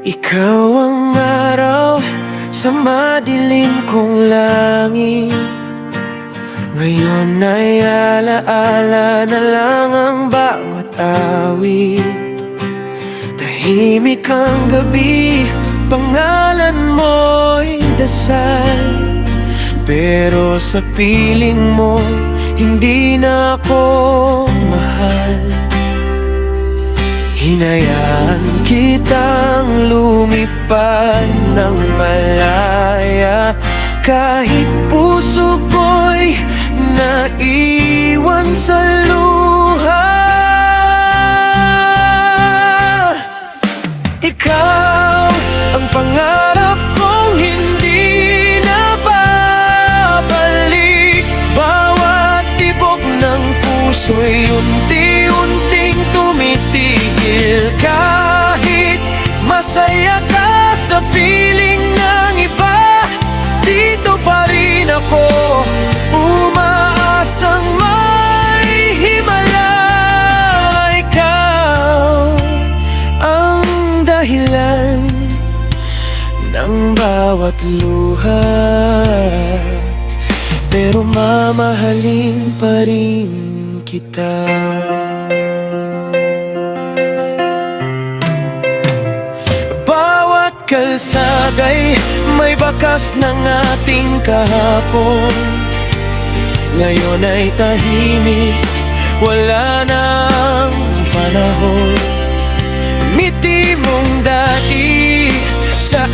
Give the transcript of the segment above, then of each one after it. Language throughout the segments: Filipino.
Ikaw ang araw sa madilim kong langit. Ngayon ay alaala na lang ang bawat awit. Tahimik ang gabi, pangalan mo'y dasal. Pero sa piling mo, hindi na ako mahal. Hinayaan kitang lumipad ng malaya, kahit puso ko'y naiwan sa luha. Ikaw ang pangarap kong hindi napapalik. Bawat tibok ng puso'y unti-unting tumitigil. Kahit masaya ka sa piling ng iba, dito pa rin ako, umaasang may himala. Ikaw ang dahilan ng bawat luha, pero mamahalin pa rin kita. Bawat kalsada'y may bakas ng ating kahapon. Ngayon ay tahimik, wala nang panahon. Ngiti mong dati sa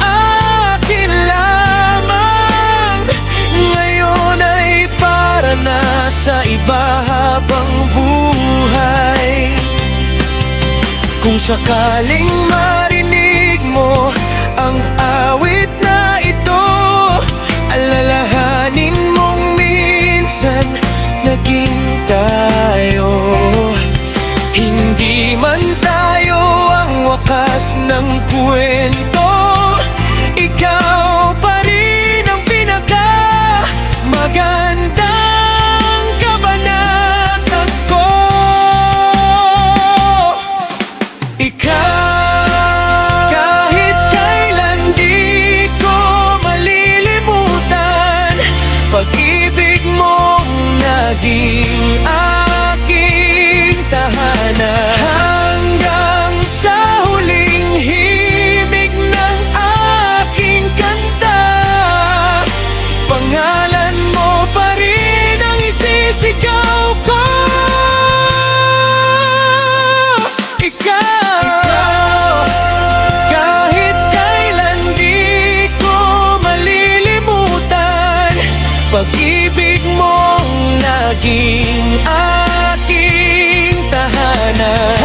akin lamang, ngayon ay para na sa iba habang buhay. Kung sakaling marinig mo ang awit na ito, alalahanin mong minsan naging tayo. Hindi man tayo ang wakas ng kwento, ikaw pa rin ang pinaka magandang kabanata ko. Ikaw, kahit kailan di ko malilimutan, pag-ibig mong naging aking tahanan. Hanggang sa huling himig ng aking kanta, pangalan mo pa rin ang isisigaw ko. Ikaw, kahit kailan di ko malilimutan, pag-ibig mong naging aking tahanan.